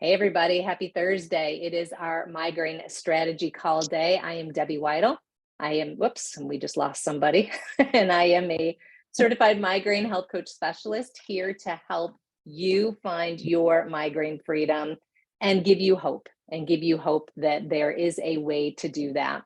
Hey everybody, happy Thursday. It is our migraine strategy call day. I am Debbie Waidl. And we just lost somebody. And I am a certified migraine health coach specialist here to help you find your migraine freedom and give you hope that there is a way to do that.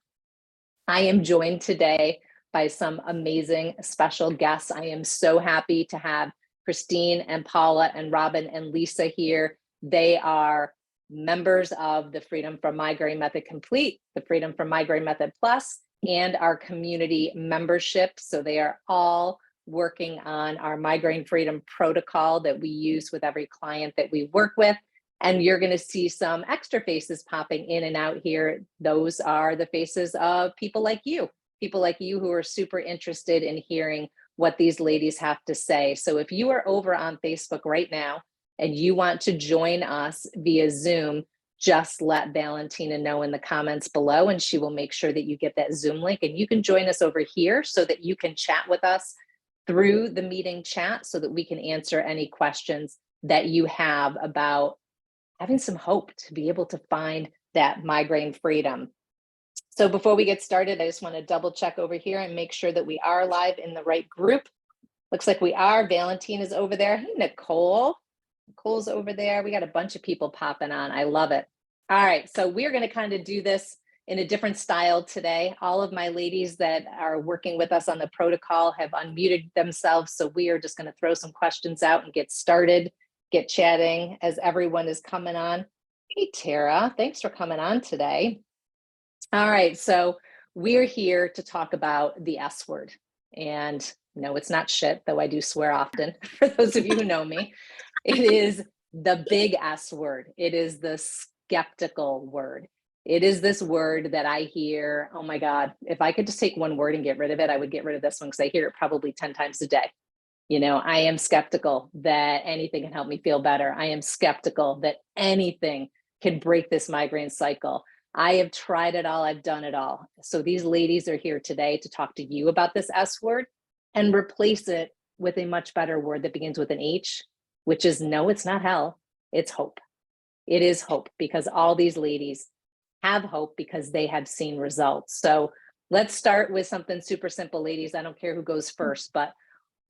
I am joined today by some amazing special guests. I am so happy to have Christine and Paula and Robin and Lisa here. They are members of the Freedom from Migraine Method Complete, the Freedom from Migraine Method Plus, and our community membership. So they are all working on our Migraine Freedom Protocol that we use with every client that we work with. And you're going to see some extra faces popping in and out here. Those are the faces of people like you who are super interested in hearing what these ladies have to say. So if you are over on Facebook right now, and you want to join us via Zoom, just let Valentina know in the comments below, and she will make sure that you get that Zoom link. And you can join us over here so that you can chat with us through the meeting chat so that we can answer any questions that you have about having some hope to be able to find that migraine freedom. So before we get started, I just want to double check over here and make sure that we are live in the right group. Looks like we are. Valentina's over there. Hey, Nicole. Nicole's over there. We got a bunch of people popping on. I love it. All right, so we're going to kind of do this in a different style today. All of my ladies that are working with us on the protocol have unmuted themselves, so we are just going to throw some questions out and get started, get chatting as everyone is coming on. Hey, Tara, thanks for coming on today. All right, so we're here to talk about the S word. And no, it's not shit, though I do swear often, for those of you who know me. It is the big S word. It is the skeptical word. It is this word that I hear, oh my God, if I could just take one word and get rid of it, I would get rid of this one because I hear it probably 10 times a day. You know, I am skeptical that anything can help me feel better. I am skeptical that anything can break this migraine cycle. I have tried it all. I've done it all. So these ladies are here today to talk to you about this S word and replace it with a much better word that begins with an H, which is no, it's not hell, it's hope. It is hope because all these ladies have hope because they have seen results. So let's start with something super simple, ladies. I don't care who goes first, but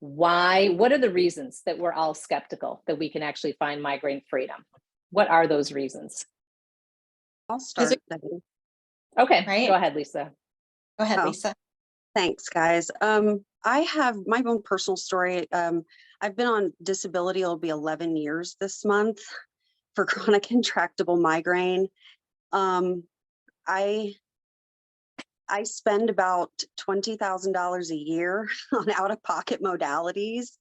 what are the reasons that we're all skeptical that we can actually find migraine freedom? What are those reasons? I'll start. Okay, right. Go ahead, Lisa. Go ahead, Lisa. Thanks, guys. I have my own personal story. I've been on disability. It'll be 11 years this month for chronic intractable migraine. I spend about $20,000 a year on out-of-pocket modalities.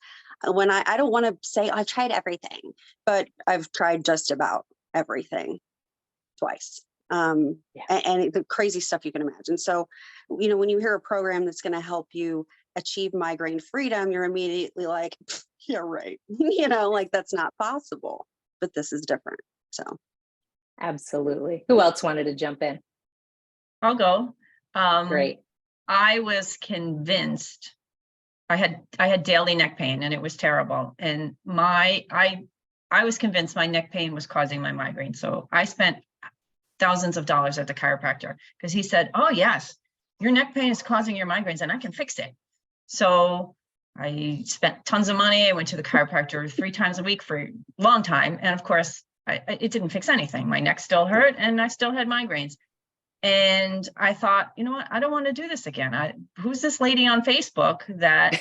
When I don't want to say I've tried everything, but I've tried just about everything twice. And the crazy stuff you can imagine. So, you know, when you hear a program that's going to help you achieve migraine freedom, you're immediately like, yeah, right. You know, like that's not possible, but this is different. So. Absolutely. Who else wanted to jump in? I'll go. Great. I was convinced I had daily neck pain and it was terrible. And I was convinced my neck pain was causing my migraine. So I spent thousands of dollars at the chiropractor because he said, oh yes, your neck pain is causing your migraines and I can fix it. So I spent tons of money. I went to the chiropractor 3 times a week for a long time. And of course, it didn't fix anything. My neck still hurt and I still had migraines. And I thought, you know what, I don't want to do this again. Who's this lady on Facebook that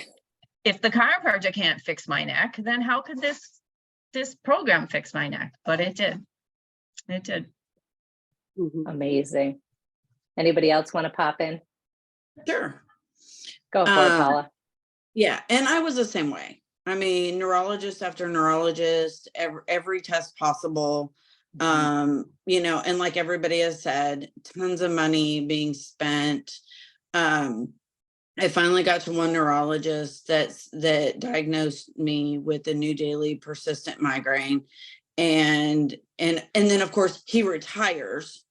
if the chiropractor can't fix my neck, then how could this program fix my neck? But it did. It did. Amazing. Anybody else want to pop in? Sure. Go for it, Paula. Yeah, and I was the same way. I mean, neurologist after neurologist, every test possible. You know, and like everybody has said, tons of money being spent. I finally got to one neurologist that diagnosed me with a new daily persistent migraine. And then of course he retires.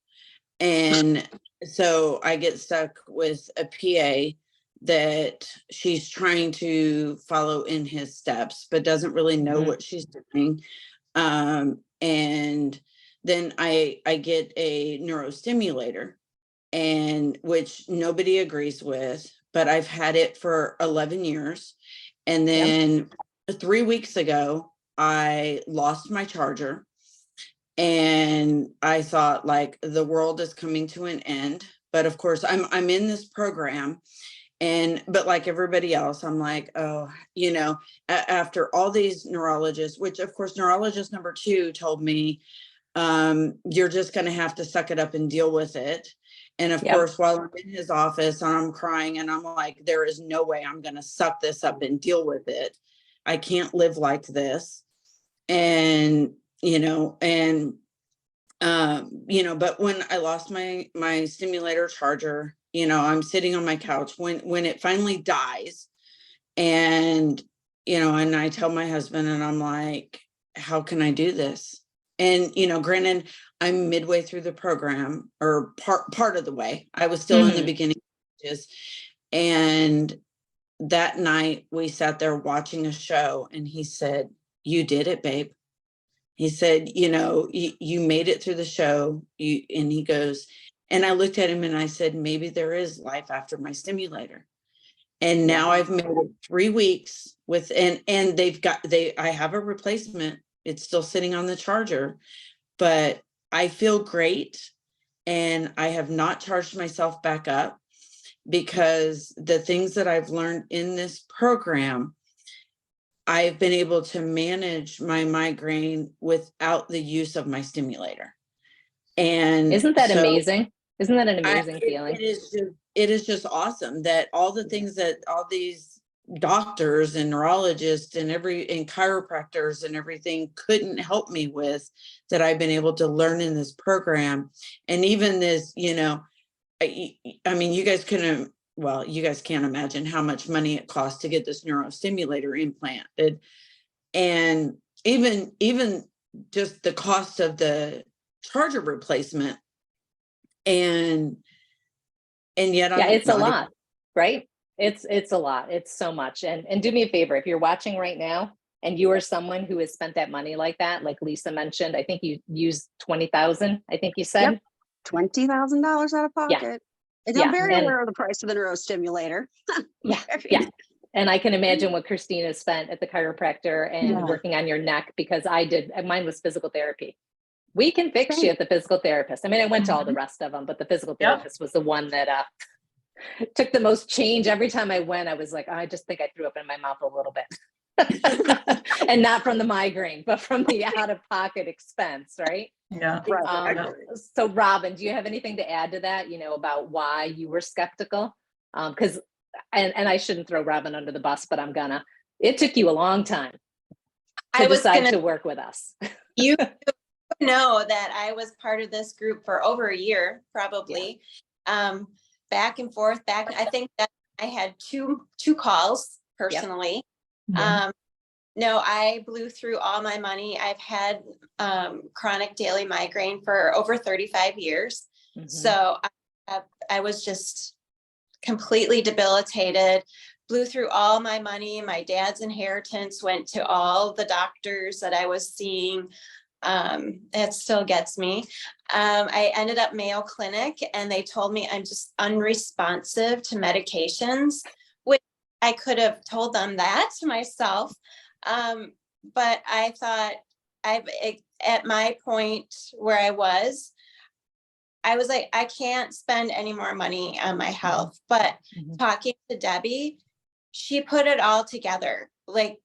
And so I get stuck with a PA that she's trying to follow in his steps, but doesn't really know what she's doing. And then I get a neurostimulator, and which nobody agrees with, but I've had it for 11 years. And then 3 weeks ago, I lost my charger, and I thought, like, the world is coming to an end. But of course, I'm in this program, but like everybody else, I'm like, oh, after all these neurologists, which of course, neurologist number 2 told me, you're just going to have to suck it up and deal with it. And of course, while I'm in his office, I'm crying, and I'm like, there is no way I'm going to suck this up and deal with it. I can't live like this. And, but when I lost my stimulator charger, I'm sitting on my couch when it finally dies, and, and I tell my husband, and I'm like, how can I do this? And, granted, I'm midway through the program, or part of the way. I was still in the beginning stages. And that night we sat there watching a show, and he said, you did it, babe. He said, you made it through the show. And he goes, and I looked at him and I said, maybe there is life after my stimulator. And now I've made it 3 weeks with, and I have a replacement. It's still sitting on the charger, but I feel great. And I have not charged myself back up, because the things that I've learned in this program, I've been able to manage my migraine without the use of my stimulator. And isn't that amazing? Isn't that an amazing feeling? It is just awesome that all the things that all these doctors and neurologists and chiropractors and everything couldn't help me with, that I've been able to learn in this program. And even this, I mean, you guys can't imagine how much money it costs to get this neurostimulator implanted. And even just the cost of the charger replacement. And yet it's a lot, right? It's a lot. It's so much. And do me a favor, if you're watching right now and you are someone who has spent that money like that, like Lisa mentioned, I think you used 20,000, I think you said. Yep. $20,000 out of pocket. And I'm very aware of the price of the neurostimulator. Yeah. And I can imagine what Christina spent at the chiropractor and working on your neck, because mine was physical therapy. We can fix you at the physical therapist. I mean, I went to all the rest of them, but the physical therapist was the one that took the most change. Every time I went, I was like, I just think I threw up in my mouth a little bit. And not from the migraine, but from the out-of-pocket expense, right? Yeah. So Robin, do you have anything to add to that, about why you were skeptical? Because, and I shouldn't throw Robin under the bus, but I'm gonna. It took you a long time to decide to work with us. You know that I was part of this group for over a year, probably. Back and forth, I think that I had two calls personally. No, I blew through all my money. I've had chronic daily migraine for over 35 years. So I was just completely debilitated, blew through all my money. My dad's inheritance went to all the doctors that I was seeing. It still gets me. I ended up Mayo Clinic, and they told me I'm just unresponsive to medications, which I could have told them that myself. But I thought at my point where I was like, I can't spend any more money on my health. But talking to Debbie, she put it all together. Like,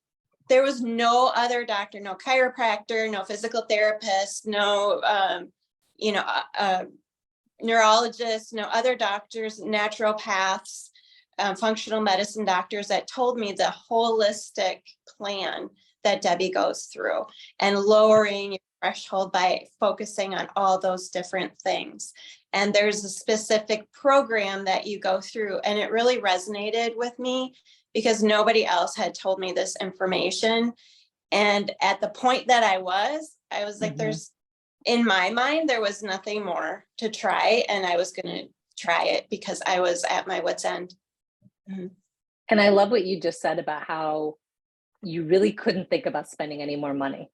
there was no other doctor, no chiropractor, no physical therapist, no, neurologist, no other doctors, naturopaths, functional medicine doctors that told me the holistic plan that Debbie goes through, and lowering your threshold by focusing on all those different things. And there's a specific program that you go through, and it really resonated with me because nobody else had told me this information. And at the point that I was like, in my mind, there was nothing more to try, and I was going to try it because I was at my wit's end. And I love what you just said about how you really couldn't think about spending any more money.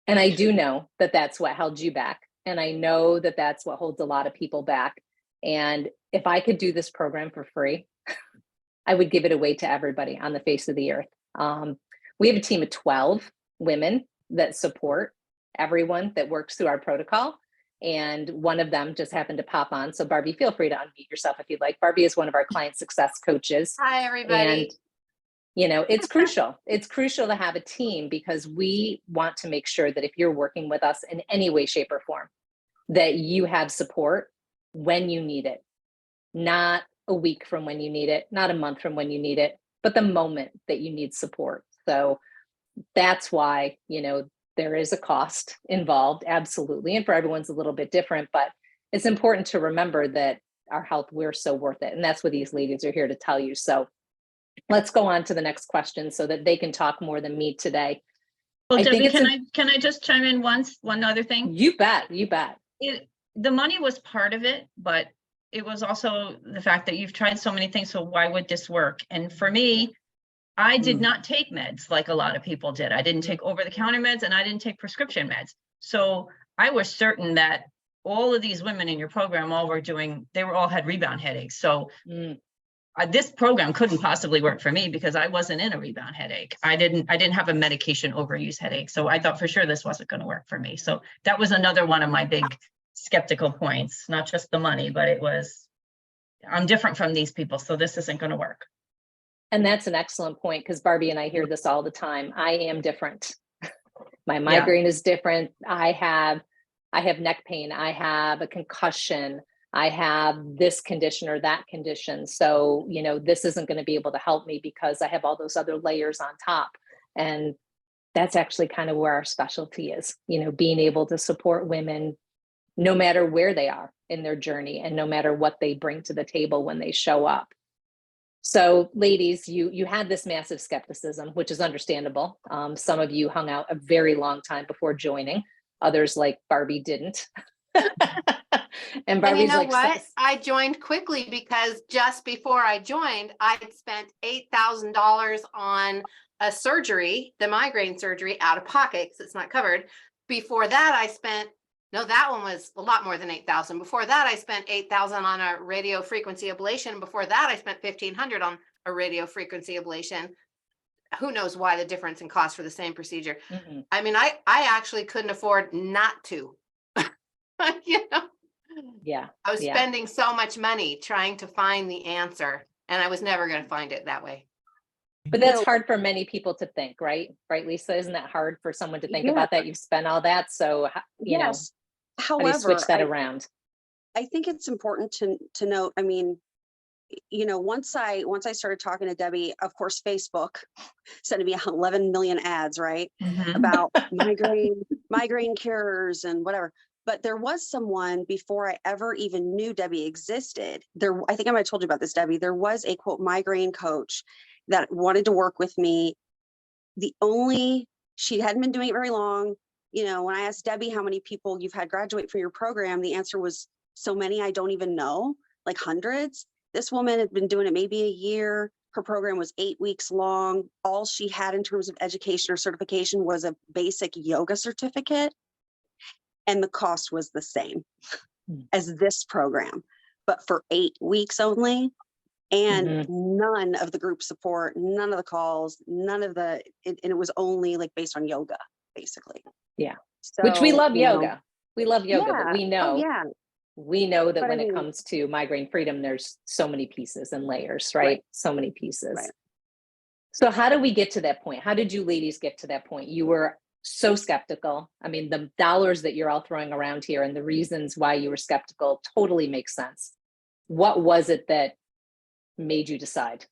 And I do know that that's what held you back. And I know that that's what holds a lot of people back. And if I could do this program for free, I would give it away to everybody on the face of the earth. We have a team of 12 women that support everyone that works through our protocol. And one of them just happened to pop on. So Barbie, feel free to unmute yourself if you'd like. Barbie is one of our client success coaches. Hi, everybody. And, you know, it's crucial. It's crucial to have a team because we want to make sure that if you're working with us in any way, shape, or form, that you have support when you need it, not a week from when you need it, not a month from when you need it, but the moment that you need support. So that's why, you know, there is a cost involved, absolutely. And for everyone's a little bit different, but it's important to remember that our health, we're so worth it. And that's what these ladies are here to tell you. So let's go on to the next question so that they can talk more than me today. Well, Debbie, can I just chime in one other thing? You bet, you bet. The money was part of it, but it was also the fact that you've tried so many things. So why would this work? And for me, I did not take meds like a lot of people did. I didn't take over-the-counter meds and I didn't take prescription meds. So I was certain that all of these women in your program all had rebound headaches. So this program couldn't possibly work for me because I wasn't in a rebound headache. I didn't have a medication overuse headache. So I thought for sure this wasn't going to work for me. So that was another one of my big skeptical points, not just the money, but it was, I'm different from these people. So this isn't going to work. And that's an excellent point because Barbie and I hear this all the time. I am different. My migraine is different. I have neck pain. I have a concussion. I have this condition or that condition. So, you know, this isn't going to be able to help me because I have all those other layers on top. And that's actually kind of where our specialty is, you know, being able to support women no matter where they are in their journey and no matter what they bring to the table when they show up. So ladies, you had this massive skepticism, which is understandable. Some of you hung out a very long time before joining. Others like Barbie didn't. And Barbie's you know like, what? I joined quickly because just before I joined, I had spent $8,000 on a surgery, the migraine surgery, out of pocket because it's not covered. Before that, that one was a lot more than 8,000. Before that, I spent 8,000 on a radio frequency ablation. Before that, I spent 1,500 on a radio frequency ablation. Who knows why the difference in cost for the same procedure? I mean, I actually couldn't afford not to. You know? Yeah. I was spending so much money trying to find the answer, and I was never going to find it that way. But that's hard for many people to think, right? Right, Lisa? Isn't that hard for someone to think about that? You've spent all that. So, you know, how do you switch that around? I think it's important to note, I mean, you know, once I started talking to Debbie, of course, Facebook sent me 11 million ads, right? About migraine cures and whatever. But there was someone before I ever even knew Debbie existed. I think I might have told you about this, Debbie. There was a quote migraine coach that wanted to work with me. She hadn't been doing it very long. You know, when I asked Debbie how many people you've had graduate from your program, the answer was so many I don't even know, like hundreds. This woman had been doing it maybe a year. Her program was 8 weeks long. All she had in terms of education or certification was a basic yoga certificate. And the cost was the same as this program, but for 8 weeks only. And none of the group support, none of the calls, and it was only like based on yoga, basically. Yeah. So, which we love yoga. We love yoga, but we know, that but when it comes to migraine freedom, there's so many pieces and layers, right? So many pieces. Right. So how do we get to that point? How did you ladies get to that point? You were so skeptical. I mean, the dollars that you're all throwing around here and the reasons why you were skeptical totally makes sense. What was it that made you decide?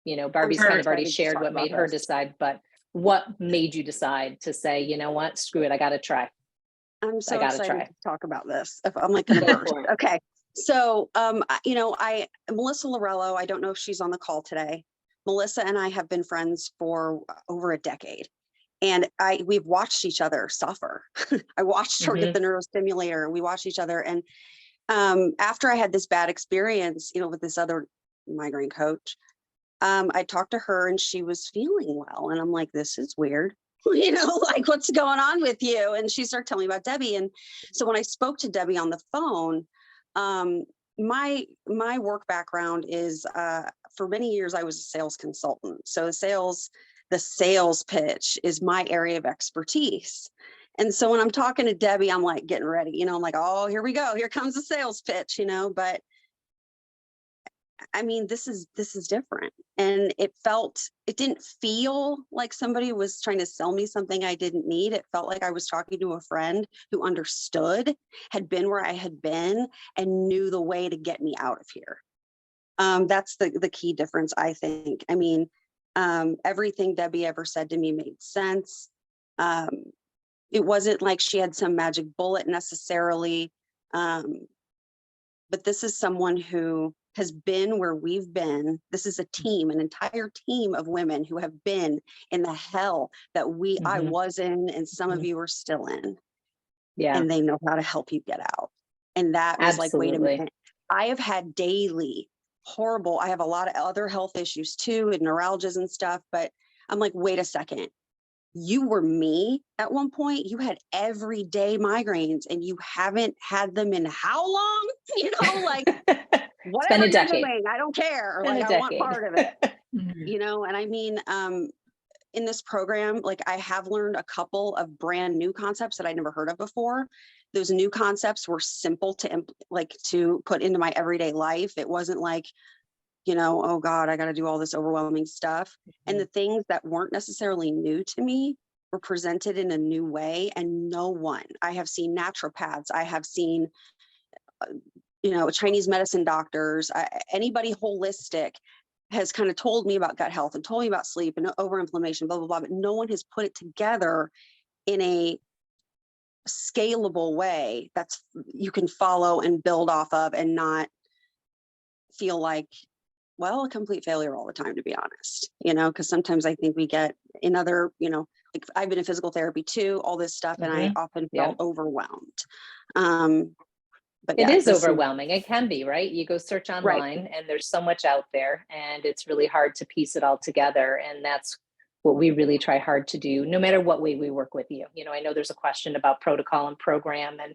You know, Barbie's kind of already shared what made her decide, but what made you decide to say, you know what, screw it, I got to try. I'm so excited to talk about this. If I'm like going to burst. Okay. So, you know, Melissa Lorello, I don't know if she's on the call today. Melissa and I have been friends for over a decade. And we've watched each other suffer. I watched her get the neurostimulator, and we watched each other. And after I had this bad experience, you know, with this other migraine coach, I talked to her and she was feeling well. And I'm like, this is weird. you know, like what's going on with you? And she started telling me about Debbie. And so when I spoke to Debbie on the phone, my work background is, for many years, I was a sales consultant. So the sales pitch is my area of expertise. And so when I'm talking to Debbie, I'm like getting ready, you know, I'm like, oh, here we go. Here comes the sales pitch, you know, but I mean, this is different. And it didn't feel like somebody was trying to sell me something I didn't need. It felt like I was talking to a friend who understood, had been where I had been, and knew the way to get me out of here. That's the key difference, I think. I mean, everything Debbie ever said to me made sense. It wasn't like she had some magic bullet necessarily. But this is someone who has been where we've been. This is a team, an entire team of women who have been in the hell that I was in, and some of you are still in. Yeah. And they know how to help you get out. And that was like, wait a minute. I have had daily horrible, I have a lot of other health issues too, and neuralgias and stuff, but I'm like, wait a second. You were me at one point. You had everyday migraines, and you haven't had them in how long? You know, like whatever you're doing, I don't care. Like I want part of it. You know, and I mean, in this program, like I have learned a couple of brand new concepts that I never heard of before. Those new concepts were simple to put into my everyday life. It wasn't like, you know, oh God, I got to do all this overwhelming stuff. And the things that weren't necessarily new to me were presented in a new way. And I have seen naturopaths, I have seen, you know, Chinese medicine doctors, anybody holistic has kind of told me about gut health and told me about sleep and overinflammation, blah, blah, blah. But no one has put it together in a scalable way that's you can follow and build off of and not feel like, well, a complete failure all the time, to be honest, you know, because sometimes I think we get in other, you know, like I've been in physical therapy too, all this stuff, and I often felt overwhelmed. But it is overwhelming. It can be, right? You go search online and there's so much out there, and it's really hard to piece it all together. And that's what we really try hard to do, no matter what way we work with you. You know, I know there's a question about protocol and program, and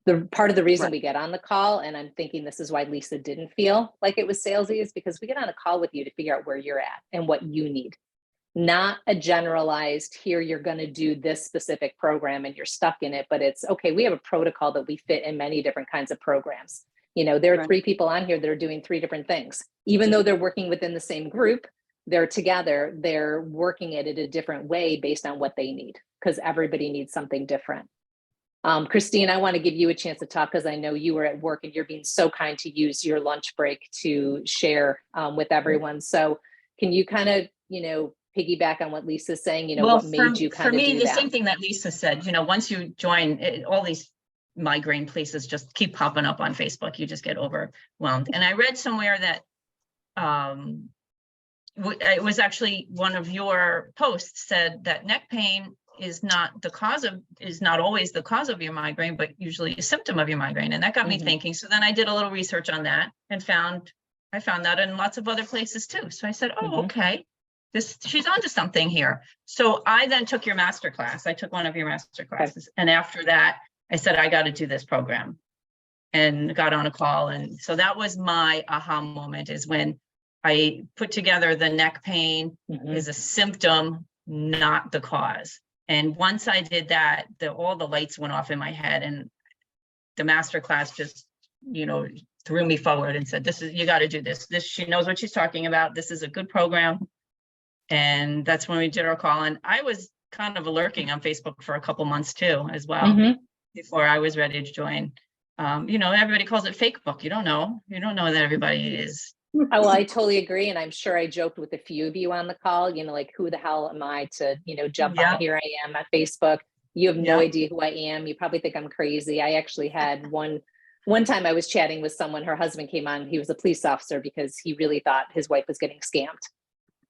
the part of the reason we get on the call, and I'm thinking this is why Lisa didn't feel like it was salesy, is because we get on a call with you to figure out where you're at and what you need, not a generalized, here, you're going to do this specific program and you're stuck in it, but it's okay. We have a protocol that we fit in many different kinds of programs. You know, there are 3 people on here that are doing 3 different things, even though they're working within the same group. They're together, they're working it in a different way based on what they need, because everybody needs something different. Christine, I want to give you a chance to talk, because I know you were at work and you're being so kind to use your lunch break to share with everyone. So can you kind of, you know, piggyback on what Lisa's saying, you know, what made you kind of do that? For me, the same thing that Lisa said, you know, once you join, all these migraine places just keep popping up on Facebook. You just get overwhelmed. And I read somewhere that it was actually one of your posts said that neck pain is not always the cause of your migraine, but usually a symptom of your migraine. And that got me thinking. So then I did a little research on that and I found that in lots of other places too. So I said, oh, okay, she's onto something here. So I then took your master class. I took one of your master classes. And after that, I said, I got to do this program, and got on a call. And so that was my aha moment, is when I put together the neck pain is a symptom, not the cause. And once I did that, all the lights went off in my head, and the master class just, you know, threw me forward and said, you got to do this. She knows what she's talking about. This is a good program. And that's when we did our call. And I was kind of lurking on Facebook for a couple months too, as well, before I was ready to join. You know, everybody calls it fake book. You don't know that everybody is. Oh, well, I totally agree. And I'm sure I joked with a few of you on the call, you know, like, who the hell am I to, you know, jump on, here I am at Facebook. You have no idea who I am. You probably think I'm crazy. I actually had one time I was chatting with someone, her husband came on, he was a police officer, because he really thought his wife was getting scammed.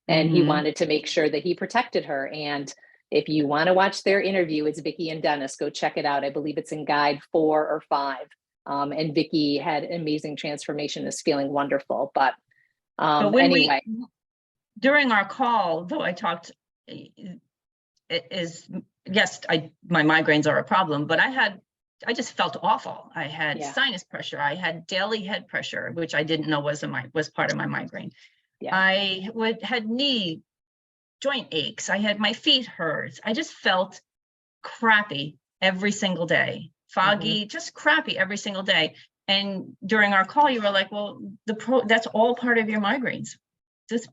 And he wanted to make sure that he protected her. And if you want to watch their interview, it's Vicki and Dennis. Go check it out. I believe it's in guide 4 or 5. And Vicki had an amazing transformation, is feeling wonderful. But anyway. During our call, though, I talked, yes, my migraines are a problem, but I just felt awful. I had Yeah. sinus pressure. I had daily head pressure, which I didn't know was part of my migraine. Yeah. I had knee joint aches. I had my feet hurt. I just felt crappy every single day, foggy, just crappy every single day. And during our call, you were like, well, that's all part of your migraines.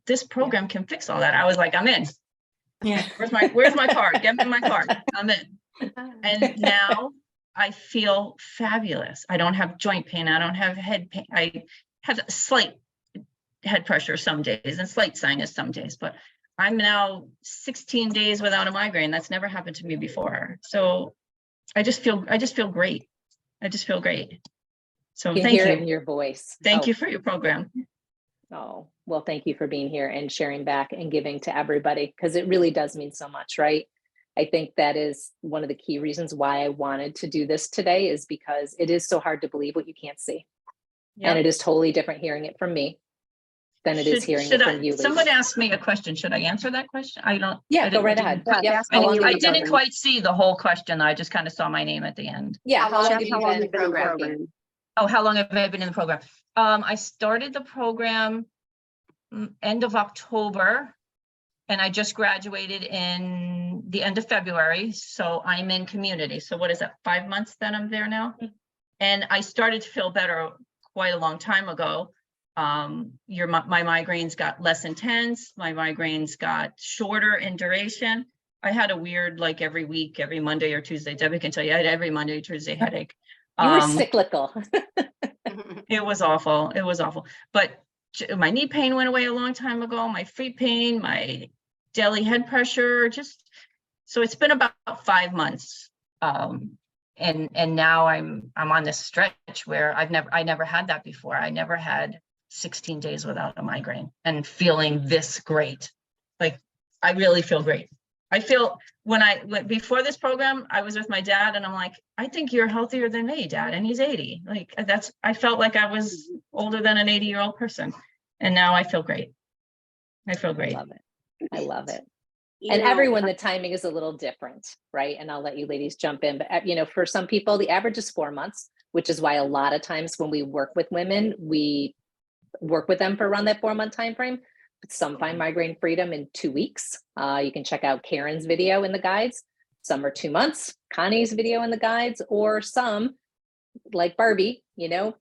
This program can fix all that. I was like, I'm in. Yeah. Where's my card? Get me my card. I'm in. And now I feel fabulous. I don't have joint pain. I don't have head pain. I have slight head pressure some days and slight sinus some days, but I'm now 16 days without a migraine. That's never happened to me before. So I just feel great. I just feel great. So You can thank hear you. it in your voice. Thank you for your program. Oh, well, thank you for being here and sharing back and giving to everybody, because it really does mean so much, right? I think that is one of the key reasons why I wanted to do this today, is because it is so hard to believe what you can't see. Yep. And it is totally different hearing it from me than it is hearing it from you. Someone Lisa. asked me a question. Should I answer that question? Yeah, go right ahead. Yeah, Yep. ask How how long long have I you you've been didn't in. quite see the whole question. I just kind of saw my name at the end. Yeah, How long how have long you have been you in been the program? program? Oh, how long have I been in the program? I started the program end of October, and I just graduated in the end of February. So I'm in community. So what is that, 5 months that I'm there now? And I started to feel better quite a long time ago. My migraines got less intense. My migraines got shorter in duration. I had a weird, like every week, every Monday or Tuesday, Debbie can tell you, I had every Monday, Tuesday headache. You were cyclical. It was awful. It was awful. But my knee pain went away a long time ago. My feet pain, my daily head pressure, so it's been about 5 months. And now I'm on this stretch where I never had that before. I never had 16 days without a migraine and feeling this great. Like, I really feel great. I feel before this program, I was with my dad and I'm like, I think you're healthier than me, Dad. And he's 80. Like, I felt like I was older than an 80-year-old person. And now I feel great. I feel great. I love it. I love it. You And know, everyone, the timing is a little different, right? And I'll let you ladies jump in. But, for some people, the average is 4 months, which is why a lot of times when we work with women, we work with them for around that 4 month time frame. But some find migraine freedom in 2 weeks. You can check out Karen's video in the guides. Some are 2 months, Connie's video in the guides, or some like Barbie, 9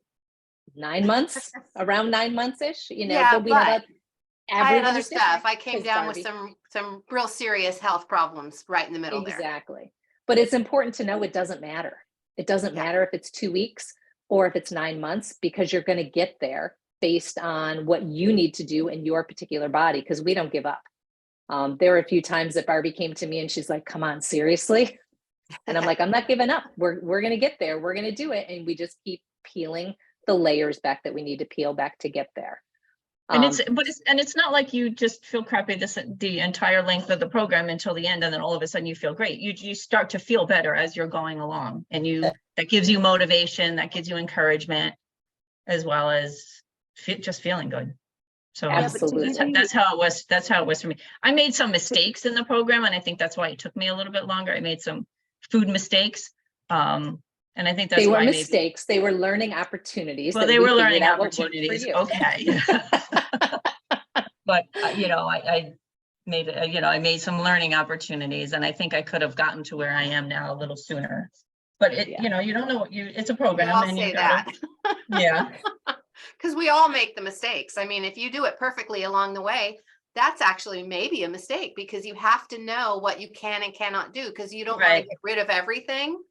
months, around 9 months-ish, Yeah, but we have but I had everyone other is different, stuff. I came 'cause down with Barbie- some real serious health problems right in the middle there. Exactly. But it's important to know it doesn't matter. It doesn't Yeah. matter if it's 2 weeks or if it's 9 months, because you're going to get there based on what you need to do in your particular body, because we don't give up. There were a few times that Barbie came to me and she's like, come on, seriously? And I'm like, I'm not giving up. We're going to get there. We're going to do it. And we just keep peeling the layers back that we need to peel back to get there. And it's not like you just feel crappy the entire length of the program until the end, and then all of a sudden you feel great. You start to feel better as you're going along, and that gives you motivation, that gives you encouragement, as well as just feeling good. So Absolutely. that's how it was. That's how it was for me. I made some mistakes in the program, and I think that's why it took me a little bit longer. I made some food mistakes. And I think that's they were why mistakes. They were learning opportunities. Well, they were learning opportunities. Okay. But I made some learning opportunities, and I think I could have gotten to where I am now a little sooner. But you don't know it's a program. I'll say that. Yeah. Because we all make the mistakes. I mean, if you do it perfectly along the way, that's actually maybe a mistake, because you have to know what you can and cannot do, because you don't want to get rid of everything.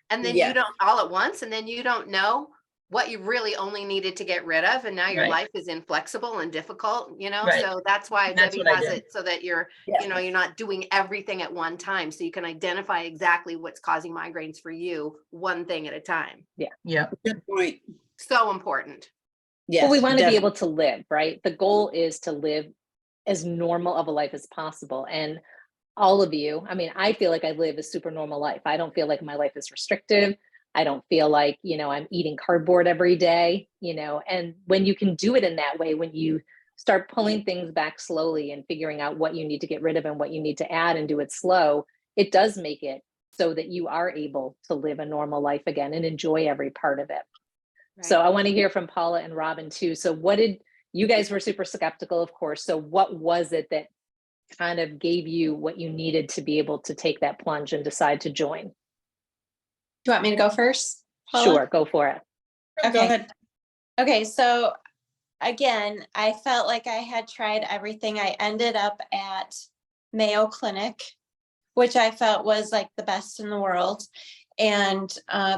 And then you don't all at once, and then you don't know what you really only needed to get rid of. And now your life is inflexible and difficult, so that's why Debbie has it, so that you're not doing everything at one time. So you can identify exactly what's causing migraines for you, one thing at a time. Yeah. Good point. So important. Yes. Well, we want to be able to live, right? The goal is to live as normal of a life as possible. And all of you, I mean, I feel like I live a super normal life. I don't feel like my life is restrictive. I don't feel like, I'm eating cardboard every day, and when you can do it in that way, when you start pulling things back slowly and figuring out what you need to get rid of and what you need to add and do it slow, it does make it so that you are able to live a normal life again and enjoy every part of it. So I want to hear from Paula and Robin too. So what did, you guys were super skeptical, of course. So what was it that kind of gave you what you needed to be able to take that plunge and decide to join? Do you want me to go first, Paula? Sure, go for it. Okay. Go ahead. Okay, so again, I felt like I had tried everything. I ended up at Mayo Clinic, which I felt was like the best in the world. And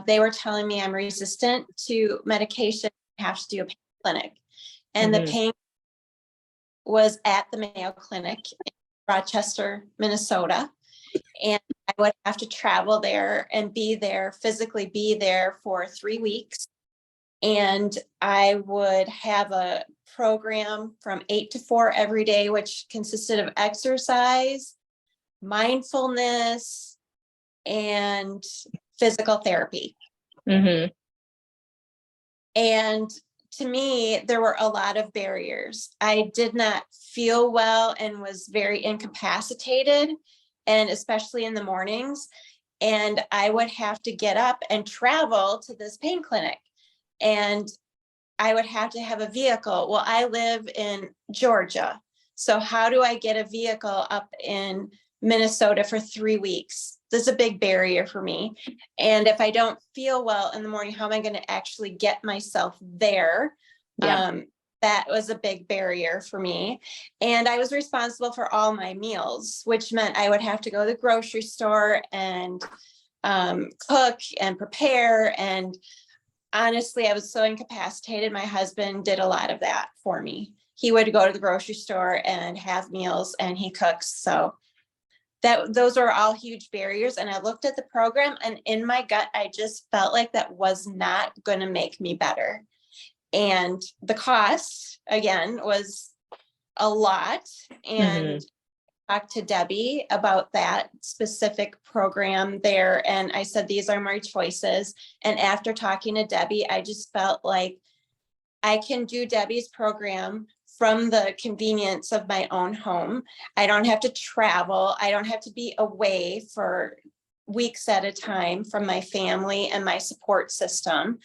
they were telling me I'm resistant to medication, I have to do a pain clinic. And the pain was at the Mayo Clinic in Rochester, Minnesota. And I would have to travel there and be there, physically be there for 3 weeks. And I would have a program from 8 to 4 every day, which consisted of exercise, mindfulness, and physical therapy. And to me, there were a lot of barriers. I did not feel well and was very incapacitated, and especially in the mornings. And I would have to get up and travel to this pain clinic. And I would have to have a vehicle. Well, I live in Georgia. So how do I get a vehicle up in Minnesota for 3 weeks? This is a big barrier for me. And if I don't feel well in the morning, how am I going to actually get myself there? That was a big barrier for me. And I was responsible for all my meals, which meant I would have to go to the grocery store and cook and prepare. And honestly, I was so incapacitated. My husband did a lot of that for me. He would go to the grocery store and have meals, and he cooks. So those are all huge barriers. And I looked at the program, and in my gut, I just felt like that was not going to make me better. And the cost, again, was a lot. And talked to Debbie about that specific program there. And I said, these are my choices. And after talking to Debbie, I just felt like I can do Debbie's program from the convenience of my own home. I don't have to travel. I don't have to be away for weeks at a time from my family and my support system.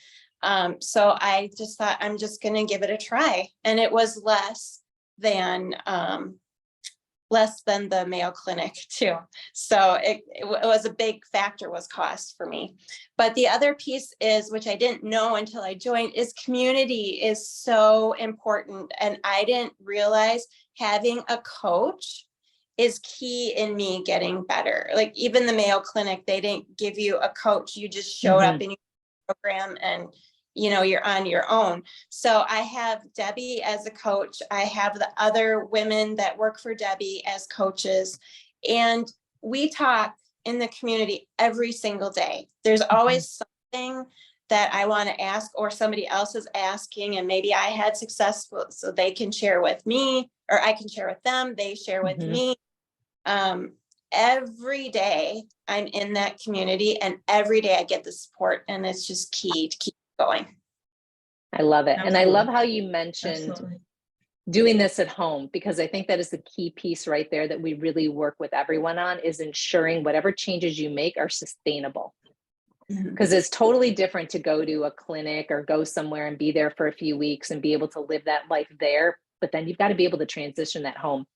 So I just thought, I'm just going to give it a try. And it was less than the Mayo Clinic too. So it was a big factor, was cost for me. But the other piece is, which I didn't know until I joined, is community is so important. And I didn't realize having a coach is key in me getting better. Like even the Mayo Clinic, they didn't give you a coach. You just showed up in your program and you're on your own. So I have Debbie as a coach. I have the other women that work for Debbie as coaches. And we talk in the community every single day. There's always something that I want to ask, or somebody else is asking, and maybe I had success, so they can share with me, or I can share with them, they share with me. Every day I'm in that community, and every day I get the support, and it's just key to keep going. I love it. Absolutely. And I love how you mentioned doing this at home, because I think that is the key piece right there that we really work with everyone on, is ensuring whatever changes you make are sustainable. Because it's totally different to go to a clinic or go somewhere and be there for a few weeks and be able to live that life there. But then you've got to be able to transition that home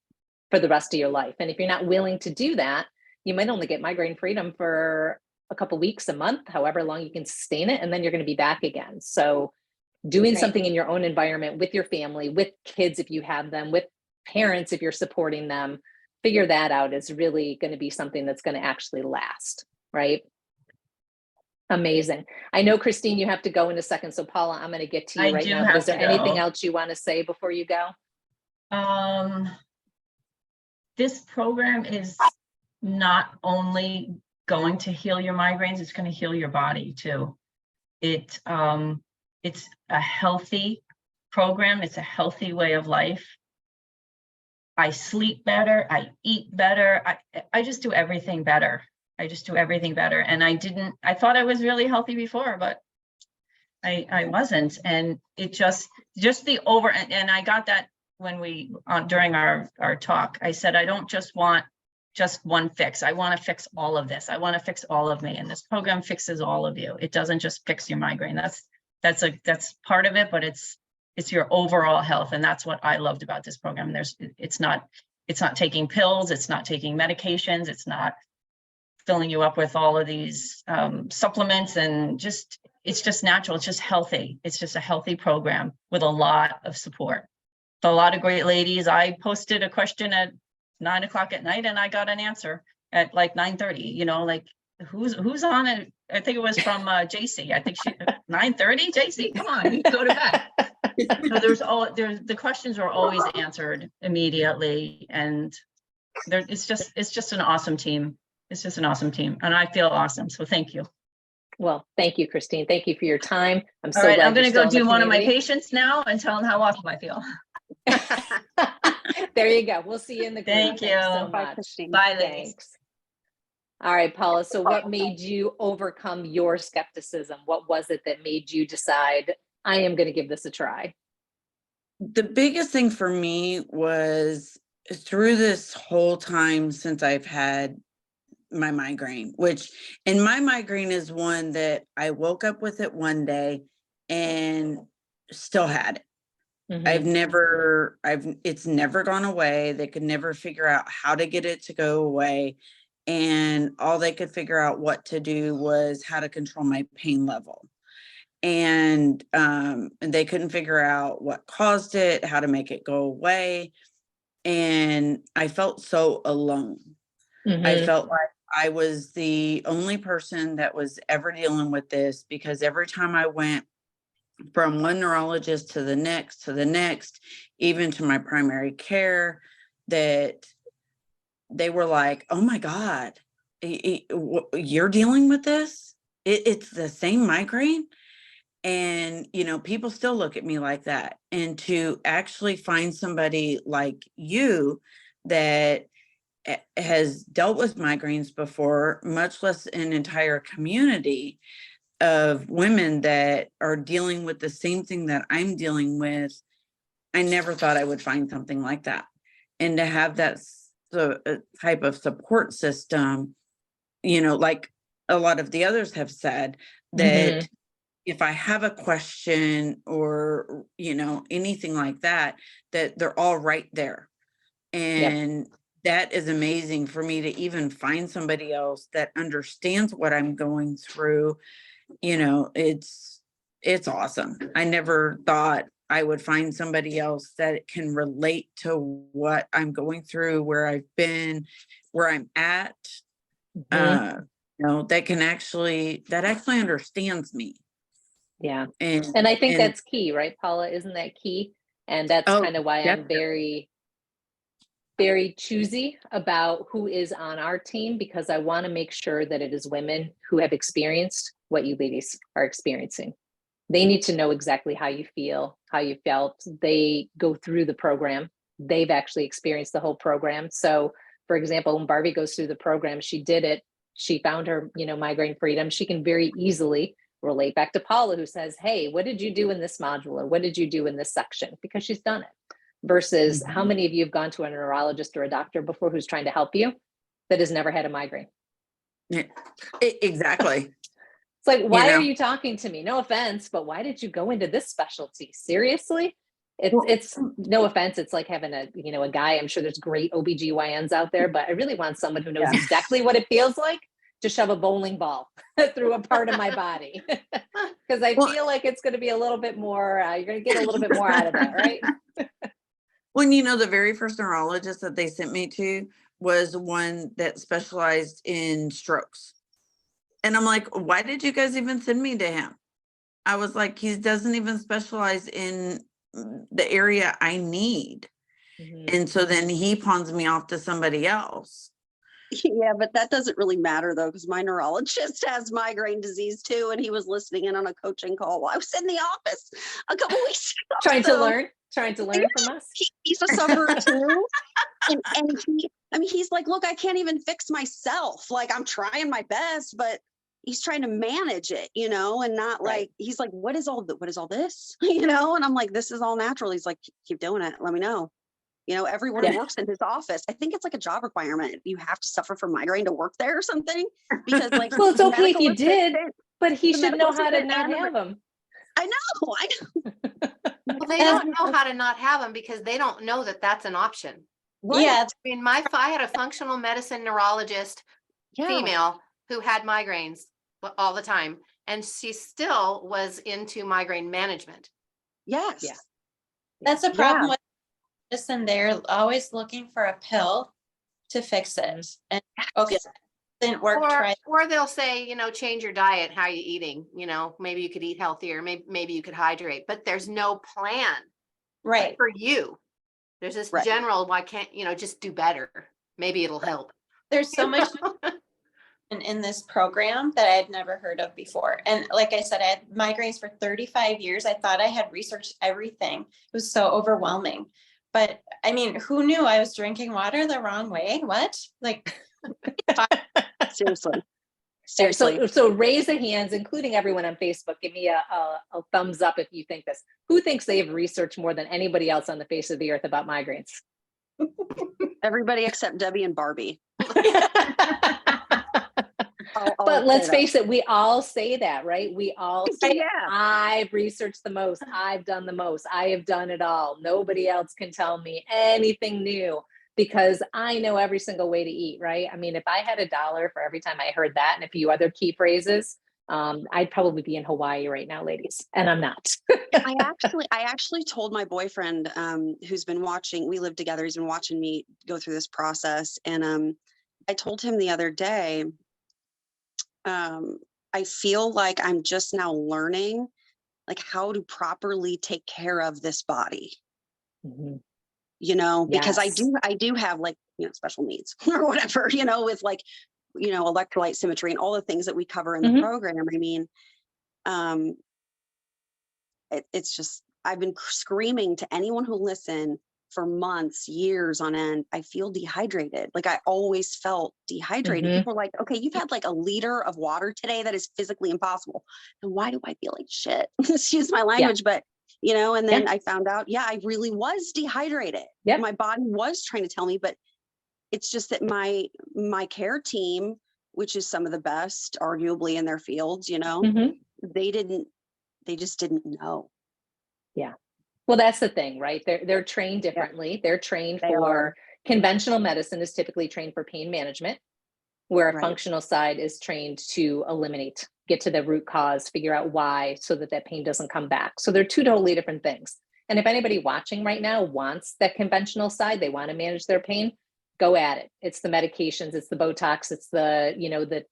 for the rest of your life. And if you're not willing to do that, you might only get migraine freedom for a couple weeks, a month, however long you can sustain it, and then you're going to be back again. So doing something in your own environment with your family, with kids if you have them, with parents if you're supporting them, figure that out is really going to be something that's going to actually last, right? Amazing. I know, Christine, you have to go in a second. So Paula, I'm going to get to you right now. But is there anything else you want to say before you go? This program is not only going to heal your migraines, it's going to heal your body too. It's a healthy program. It's a healthy way of life. I sleep better. I eat better. I just do everything better. I just do everything better. And I thought I was really healthy before, but I wasn't. And it just the and I got that when during our talk. I said, I don't just want just one fix. I want to fix all of this. I want to fix all of me. And this program fixes all of you. It doesn't just fix your migraine. That's part of it, but it's your overall health. And that's what I loved about this program. It's not taking pills. It's not taking medications. It's not filling you up with all of these supplements, and it's just natural. It's just healthy. It's just a healthy program with a lot of support. A lot of great ladies. I posted a question at 9 o'clock at night and I got an answer at like 9:30, you know, like who's on it? I think it was from JC. I think she 9:30, JC, come on, you go to bed. So the questions are always answered immediately. And it's just an awesome team. It's just an awesome team. And I feel awesome. So thank you. Well, thank you, Christine. Thank you for your time. I'm so All right, glad I'm going to you're go still in do the one of my community. patients now and tell them how awesome I feel. There you go. We'll see you in the group. Thank Thanks so you. Bye, much. Christine. Bye, ladies. Thanks. All right, Paula. So what made you overcome your skepticism? What was it that made you decide, I am going to give this a try? The biggest thing for me was through this whole time since I've had my migraine, and my migraine is one that I woke up with it one day and still had it. It's never gone away. They could never figure out how to get it to go away. And all they could figure out what to do was how to control my pain level. And they couldn't figure out what caused it, how to make it go away. And I felt so alone. I felt like I was the only person that was ever dealing with this, because every time I went from one neurologist to the next, even to my primary care, that they were like, oh my God, you're dealing with this? It's the same migraine? And, you know, people still look at me like that. And to actually find somebody like you that has dealt with migraines before, much less an entire community of women that are dealing with the same thing that I'm dealing with, I never thought I would find something like that. And to have that type of support system, you know, like a lot of the others have said, that if I have a question or, you know, anything like that, that they're all right there. And that is amazing for me to even find somebody else that understands what I'm going through. You know, it's awesome. I never thought I would find somebody else that can relate to what I'm going through, where I've been, where I'm at, you know, that actually understands me. Yeah. And I think that's key, right, Paula? Isn't that key? And that's kind of why I'm very, very choosy about who is on our team, because I want to make sure that it is women who have experienced what you ladies are experiencing. They need to know exactly how you feel, how you felt. They go through the program. They've actually experienced the whole program. So, for example, when Barbie goes through the program, she did it. She found her, you know, migraine freedom. She can very easily relate back to Paula, who says, hey, what did you do in this module? Or what did you do in this section? Because she's done it. Versus how many of you have gone to a neurologist or a doctor before who's trying to help you that has never had a migraine? Exactly. It's like, why are you talking to me? No offense, but why did you go into this specialty? Seriously? It's no offense. It's like having a guy. I'm sure there's great OBGYNs out there, but I really want someone who knows exactly what it feels like to shove a bowling ball through a part of my body. Because I feel like it's going to be a little bit more, you're going to get a little bit more out of that, right? When, you know, the very first neurologist that they sent me to was one that specialized in strokes. And I'm like, why did you guys even send me to him? I was like, he doesn't even specialize in the area I need. And so then he pawns me off to somebody else. Yeah, but that doesn't really matter though, because my neurologist has migraine disease too, and he was listening in on a coaching call while I was in the office a couple weeks ago. Trying to learn from us. He's a sufferer too. And he's like, look, I can't even fix myself. Like, I'm trying my best, but he's trying to manage it, you know, and not like, he's like, what is all this, you know? And I'm like, this is all natural. He's like, keep doing it. Let me know. You know, everyone who works in his office, I think it's like a job requirement. You have to suffer from migraine to work there or something, because like, Well, it's the okay if medical you did, assistant- but he the should know medical how to assistant not and the- have them. I know. Well, they don't know how to not have them because they don't know that that's an option. Yeah, I mean, I had a functional medicine neurologist, Yeah. female, who had migraines all the time, and she still was into migraine management. Yes. Yeah. that's a Yeah. problem with medicine. They're always looking for a pill to fix it. And okay, didn't work, try. Or they'll say, you know, change your diet, how you eating, you know, maybe you could eat healthier, maybe you could hydrate, but there's no plan Right. for you. There's this Right. general, why can't, you know, just do better? Maybe it'll help. There's so much in this program that I had never heard of before. And like I said, I had migraines for 35 years. I thought I had researched everything. It was so overwhelming. But I mean, who knew I was drinking water the wrong way? What? Like, Seriously. So raise the hands, including everyone on Facebook. Give me a thumbs up if you think this. Who thinks they have researched more than anybody else on the face of the earth about migraines? Everybody except Debbie and Barbie. But let's face it, we all say that, right? We all say, Yeah. I've researched the most, I've done the most, I have done it all. Nobody else can tell me anything new because I know every single way to eat, right? I mean, if I had $1 for every time I heard that and a few other key phrases, I'd probably be in Hawaii right now, ladies, and I'm not. I actually told my boyfriend, who's been watching, we live together, he's been watching me go through this process. And I told him the other day, I feel like I'm just now learning like how to properly take care of this body. Mhm. You know, because Yes. I do have like, you know, special needs or whatever, you know, with like, you know, electrolyte symmetry and all the things that we cover in the program. I mean, it's just, I've been screaming to anyone who listen for months, years on end. I feel dehydrated. Like I always felt dehydrated. People are like, okay, you've had like a liter of water today. That is physically impossible. And why do I feel like shit? Excuse my language, but you know, and then I found out, I really was dehydrated. My body was trying to tell me, but it's just that my care team, which is some of the best arguably in their fields, you know, they just didn't know. Yeah. Well, that's the thing, right? They're trained differently. They're trained for conventional medicine is typically trained for pain management, where a functional side is trained to eliminate, get to the root cause, figure out why, so that that pain doesn't come back. So they're two totally different things. And if anybody watching right now wants that conventional side, they want to manage their pain, go at it. It's the medications, it's the Botox, it's the, you know, the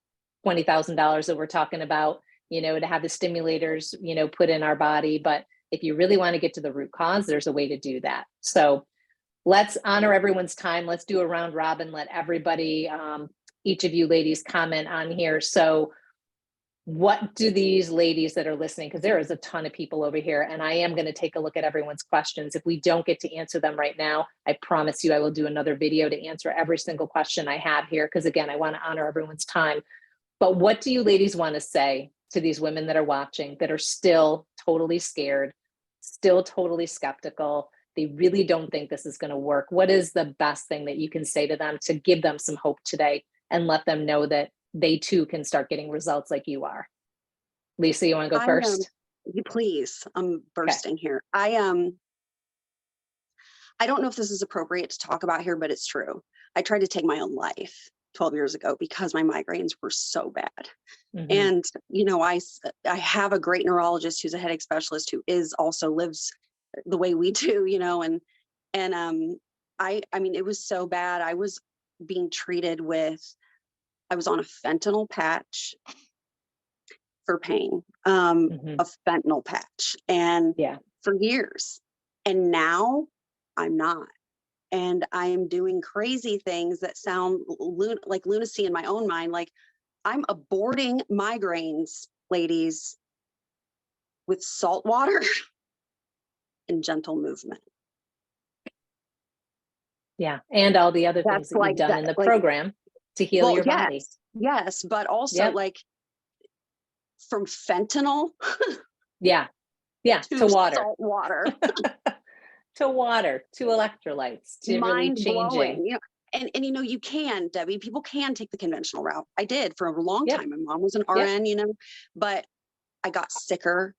$20,000 that we're talking about, you know, to have the stimulators, you know, put in our body. But if you really want to get to the root cause, there's a way to do that. So let's honor everyone's time. Let's do a round robin. Let everybody, each of you ladies comment on here. So what do these ladies that are listening, because there is a ton of people over here, and I am going to take a look at everyone's questions. If we don't get to answer them right now, I promise you I will do another video to answer every single question I have here, because again, I want to honor everyone's time. But what do you ladies want to say to these women that are watching that are still totally scared, still totally skeptical? They really don't think this is going to work. What is the best thing that you can say to them to give them some hope today and let them know that they too can start getting results like you are? Lisa, you want to go first? Please, I'm bursting here. I don't know if this is appropriate to talk about here, but it's true. I tried to take my own life 12 years ago because my migraines were so bad. And, you know, I have a great neurologist who's a headache specialist who also lives the way we do, you know, and I mean, it was so bad. I was being treated with, I was on a fentanyl patch for pain, a fentanyl patch, and for years. And now I'm not. And I am doing crazy things that sound like lunacy in my own mind. Like I'm aborting migraines, ladies, with salt water and gentle movement. Yeah. And all the other things that you've done in the program to heal your body. Yes. But also like from fentanyl to water. Salt water. to water, to electrolytes, to really mind blowing. changing. You know, and you know, you can, Debbie, people can take the conventional route. I did for a long Yep. time. My mom was an RN, you know, but I got sicker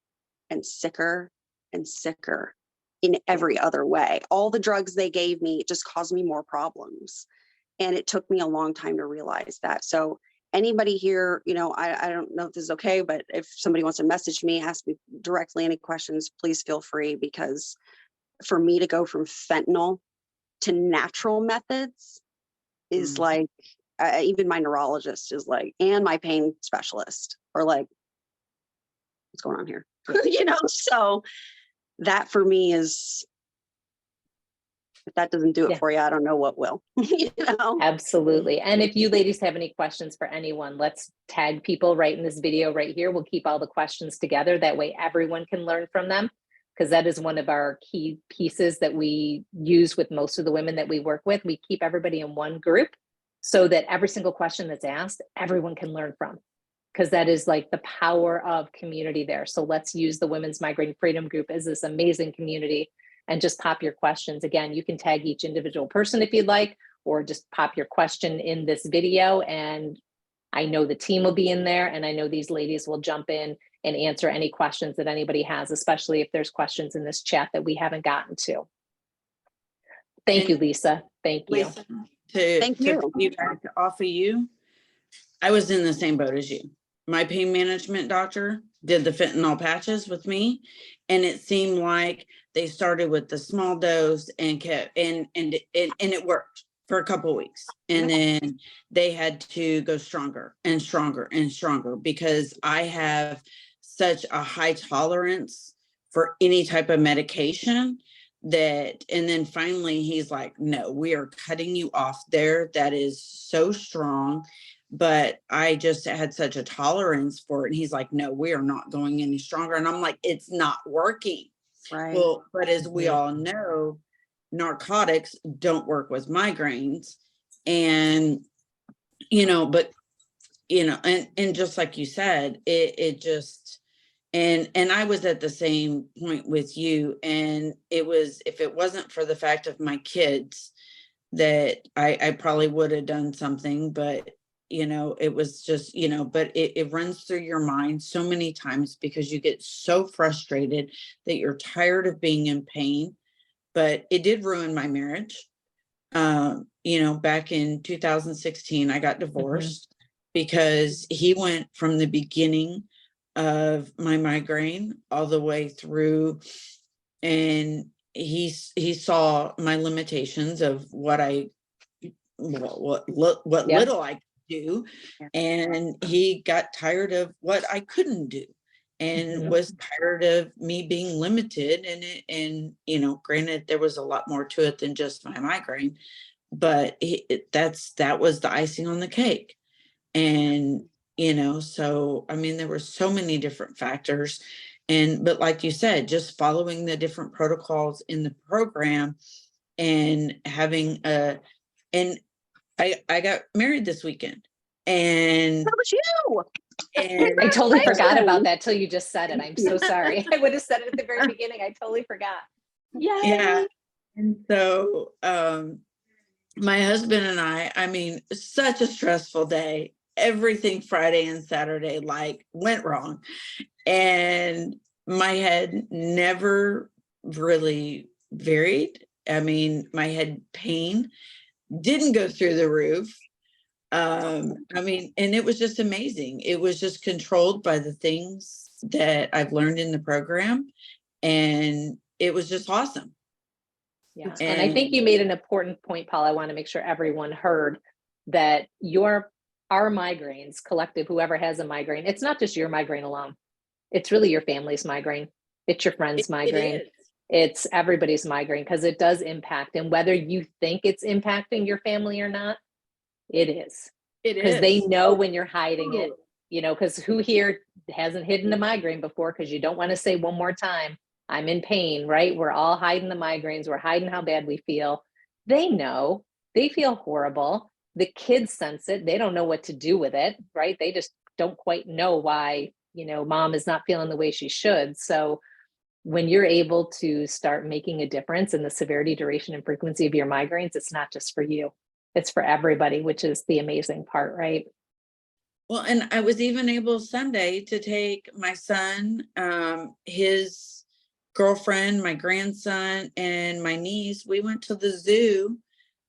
and sicker and sicker in every other way. All the drugs they gave me just caused me more problems. And it took me a long time to realize that. So anybody here, you know, I don't know if this is okay, but if somebody wants to message me, ask me directly any questions, please feel free, because for me to go from fentanyl to natural methods is like, even my neurologist is like, and my pain specialist are like, what's going on here? You know, so that for me is, if that doesn't do it Yeah. for you, I don't know what will. You know? Absolutely. And if you ladies have any questions for anyone, let's tag people right in this video right here. We'll keep all the questions together. That way everyone can learn from them, because that is one of our key pieces that we use with most of the women that we work with. We keep everybody in one group so that every single question that's asked, everyone can learn from, because that is like the power of community there. So let's use the Women's Migraine Freedom Group as this amazing community and just pop your questions. Again, you can tag each individual person if you'd like, or just pop your question in this video. And I know the team will be in there, and I know these ladies will jump in and answer any questions that anybody has, especially if there's questions in this chat that we haven't gotten to. Thank you, Lisa. Thank you. Lisa, to piggyback off of you, I was in the same boat as you. My pain management doctor did the fentanyl patches with me, and it seemed like they started with the small dose and kept and it worked for a couple of weeks, and then they had to go stronger and stronger and stronger, because I have such a high tolerance for any type of medication that, and then finally he's like, no, we are cutting you off there. That is so strong. But I just had such a tolerance for it. And he's like, no, we are not going any stronger. And I'm like, it's not working. Right. Well, but as we all know, narcotics don't work with migraines. And, you know, but, you know, and just like you said, it just, and I was at the same point with you. And it was, if it wasn't for the fact of my kids, that I probably would have done something, but you know, it was just, you know, but it runs through your mind so many times, because you get so frustrated that you're tired of being in pain. But it did ruin my marriage. You know, back in 2016, I got divorced because he went from the beginning of my migraine all the way through, and he saw my limitations of what little I could do, and he got tired of what I couldn't do, and was tired of me being limited. And you know, granted, there was a lot more to it than just my migraine, but that was the icing on the cake. And you know, so I mean, there were so many different factors. But like you said, just following the different protocols in the program, and having and I got married this weekend. And How about you? And I totally forgot about that till you just said it. I'm so sorry. I would have said it at the very beginning. I totally forgot. Yay. Yeah. And so my husband and I mean, such a stressful day. Everything Friday and Saturday like went wrong. And my head never really varied. I mean, my head pain didn't go through the roof. I mean, and it was just amazing. It was just controlled by the things that I've learned in the program. And it was just awesome. Yeah. And I think you made an important point, Paul. I want to make sure everyone heard that our migraines collective, whoever has a migraine, it's not just your migraine alone. It's really your family's migraine. It's your friend's migraine. It's everybody's migraine, because it does impact. And whether you think it's impacting your family or not, it is. It is. Because they know when you're hiding it, you know, because who here hasn't hidden a migraine before? Because you don't want to say one more time, I'm in pain, right? We're all hiding the migraines. We're hiding how bad we feel. They know, they feel horrible. The kids sense it. They don't know what to do with it, right? They just don't quite know why, you know, mom is not feeling the way she should. So when you're able to start making a difference in the severity, duration, and frequency of your migraines, it's not just for you, it's for everybody, which is the amazing part, right? Well, and I was even able Sunday to take my son, his girlfriend, my grandson, and my niece. We went to the zoo,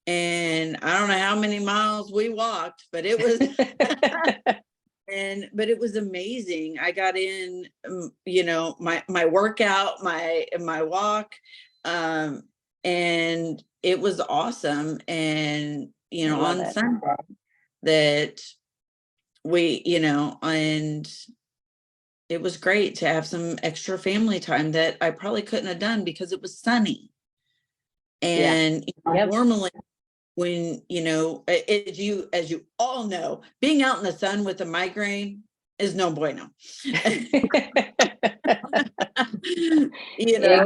and I don't know how many miles we walked, but it was but it was amazing. I got in, you know, my workout, my walk, and it was awesome. And you know, on Sunday that we, you know, and it was great to have some extra family time that I probably couldn't have done because it was sunny. And you know, normally when, you know, as you all know, being out in the sun with a migraine is no bueno. You know?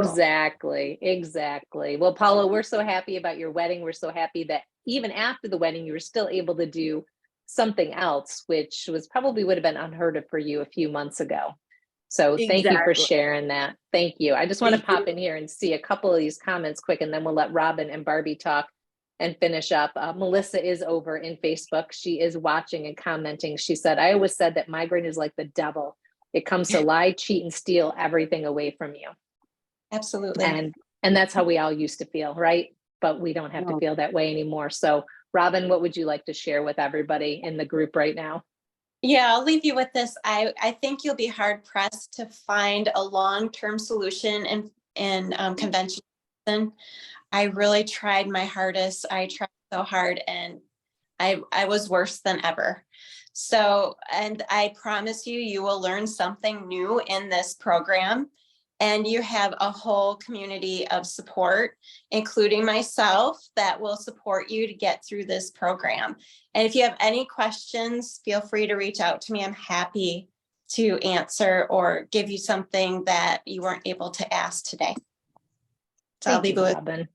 Exactly. Well, Paula, we're so happy about your wedding. We're so happy that even after the wedding, you were still able to do something else, which was probably would have been unheard of for you a few months ago. So thank you for sharing that. Thank you. I just want to pop in here and see a couple of these comments quick, and then we'll let Robin and Barbie talk and finish up. Melissa is over in Facebook. She is watching and commenting. She said, I always said that migraine is like the devil. It comes to lie, cheat, and steal everything away from you. Absolutely. And that's how we all used to feel, right? But we don't have to feel that way anymore. So Robin, what would you like to share with everybody in the group right now? Yeah, I'll leave you with this. I think you'll be hard pressed to find a long-term solution in conventional medicine. I really tried my hardest. I tried so hard, and I was worse than ever. So, and I promise you, you will learn something new in this program. And you have a whole community of support, including myself, that will support you to get through this program. And if you have any questions, feel free to reach out to me. I'm happy to answer or give you something that you weren't able to ask today. So I'll leave it with Robin.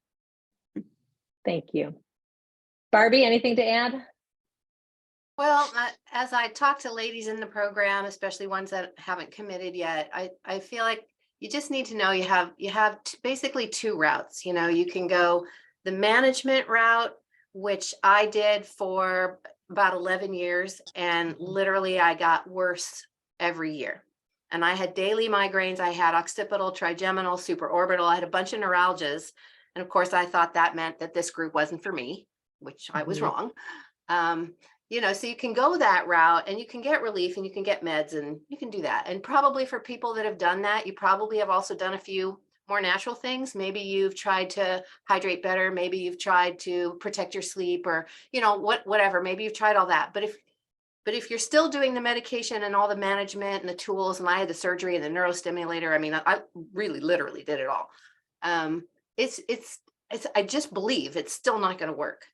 Thank you. Barbie, anything to add? Well, as I talk to ladies in the program, especially ones that haven't committed yet, I feel like you just need to know you have basically two routes. You know, you can go the management route, which I did for about 11 years, and literally I got worse every year. And I had daily migraines. I had occipital, trigeminal, supraorbital. I had a bunch of neuralgias. And of course, I thought that meant that this group wasn't for me, which I was wrong. You know, so you can go that route and you can get relief and you can get meds and you can do that. And probably for people that have done that, you probably have also done a few more natural things. Maybe you've tried to hydrate better. Maybe you've tried to protect your sleep, or, you know, whatever, maybe you've tried all that. But if you're still doing the medication and all the management and the tools, and I had the surgery and the neurostimulator, I mean, I really literally did it all. I just believe it's still not going to work.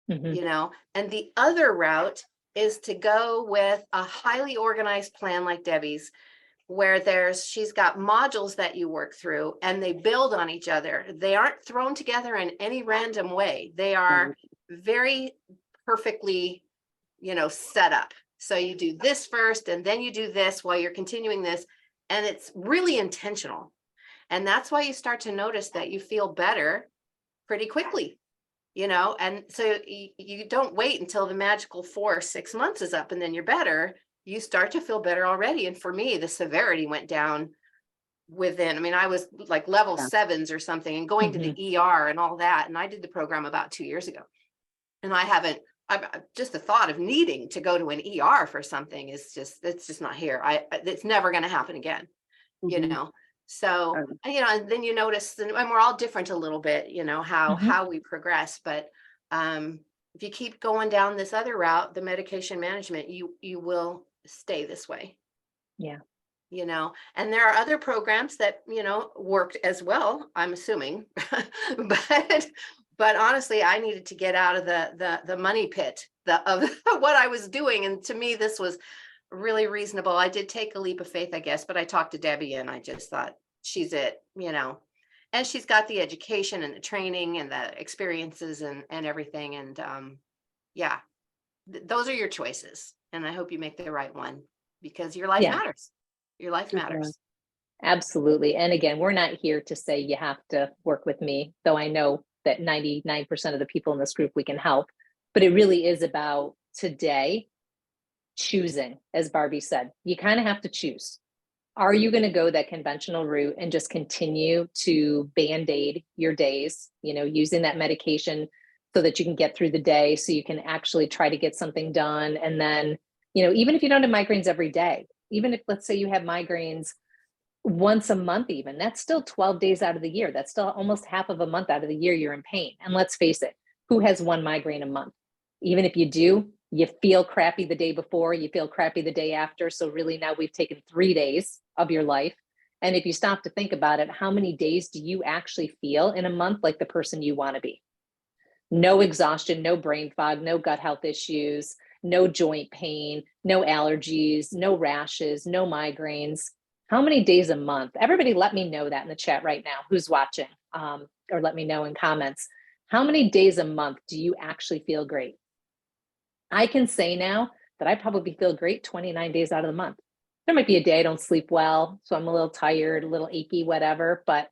You know, and the other route is to go with a highly organized plan like Debbie's, where she's got modules that you work through and they build on each other. They aren't thrown together in any random way. They are very perfectly, you know, set up. So you do this first and then you do this while you're continuing this. And it's really intentional. And that's why you start to notice that you feel better pretty quickly. You know, and so you don't wait until the magical 4 or 6 months is up and then you're better. You start to feel better already. And for me, the severity went down within, I mean, I was like level 7s or something and going to the ER and all that. And I did the program about 2 years ago. And I've just the thought of needing to go to an ER for something is it's just not here. It's never going to happen again, you know. So, you know, and then you notice, and we're all different a little bit, you know, how we progress. But if you keep going down this other route, the medication management, you will stay this way. Yeah. You know, and there are other programs that, you know, worked as well, I'm assuming. But honestly, I needed to get out of the money pit of what I was doing. And to me, this was really reasonable. I did take a leap of faith, I guess, but I talked to Debbie and I just thought, she's it, you know, and she's got the education and the training and the experiences and everything. And yeah, those are your choices. And I hope you make the right one, because your life matters. Your life matters. Absolutely. And again, we're not here to say you have to work with me, though I know that 99% of the people in this group we can help. But it really is about today choosing, as Barbie said. You kind of have to choose. Are you going to go that conventional route and just continue to band-aid your days, using that medication so that you can get through the day, so you can actually try to get something done? And then, even if you don't have migraines every day, even if, let's say, you have migraines once a month, even, that's still 12 days out of the year. That's still almost half of a month out of the year you're in pain. And let's face it, who has one migraine a month? Even if you do, you feel crappy the day before, you feel crappy the day after. So really now we've taken 3 days of your life. And if you stop to think about it, how many days do you actually feel in a month like the person you want to be? No exhaustion, no brain fog, no gut health issues, no joint pain, no allergies, no rashes, no migraines. How many days a month? Everybody let me know that in the chat right now, who's watching, or let me know in comments. How many days a month do you actually feel great? I can say now that I probably feel great 29 days out of the month. There might be a day I don't sleep well, so I'm a little tired, a little achy, whatever, but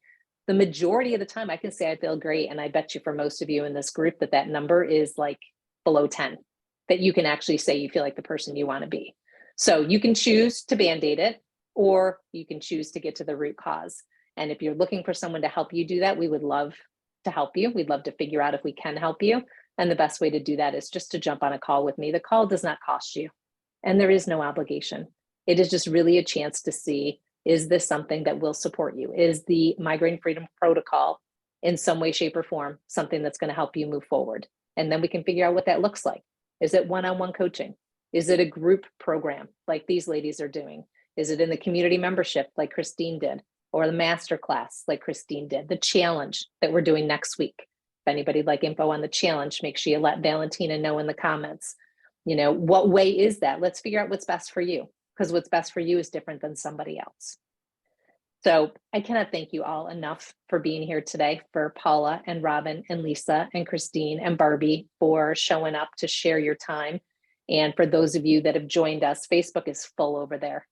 the majority of the time I can say I feel great. And I bet you for most of you in this group that number is like below 10, that you can actually say you feel like the person you want to be. So you can choose to band-aid it, or you can choose to get to the root cause. And if you're looking for someone to help you do that, we would love to help you. We'd love to figure out if we can help you. And the best way to do that is just to jump on a call with me. The call does not cost you, and there is no obligation. It is just really a chance to see, is this something that will support you? Is the Migraine Freedom Protocol in some way, shape, or form something that's going to help you move forward? And then we can figure out what that looks like. Is it one-on-one coaching? Is it a group program like these ladies are doing? Is it in the community membership like Christine did, or the master class like Christine did? The challenge that we're doing next week. If anybody'd like info on the challenge, make sure you let Valentina know in the comments. What way is that? Let's figure out what's best for you, because what's best for you is different than somebody else. So I cannot thank you all enough for being here today, for Paula and Robin and Lisa and Christine and Barbie for showing up to share your time. And for those of you that have joined us, Facebook is full over there.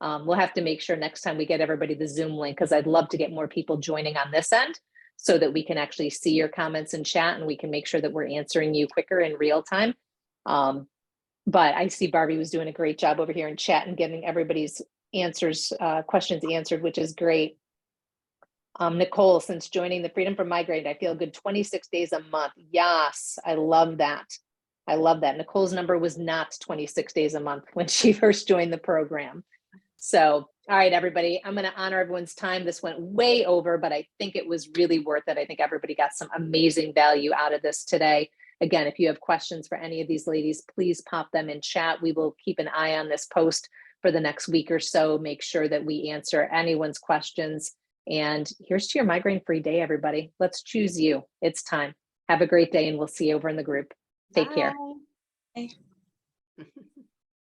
We'll have to make sure next time we get everybody the Zoom link, because I'd love to get more people joining on this end so that we can actually see your comments in chat and we can make sure that we're answering you quicker in real time. But I see Barbie was doing a great job over here in chat and getting everybody's questions answered, which is great. Nicole, since joining the Freedom from Migraine, I feel good 26 days a month. Yes, I love that. I love that. Nicole's number was not 26 days a month when she first joined the program. So, all right, everybody, I'm going to honor everyone's time. This went way over, but I think it was really worth it. I think everybody got some amazing value out of this today. Again, if you have questions for any of these ladies, please pop them in chat. We will keep an eye on this post for the next week or so. Make sure that we answer anyone's questions. And here's to your migraine-free day, everybody. Let's choose you. It's time. Have a great day, and we'll see you over in the group. Take care. Bye.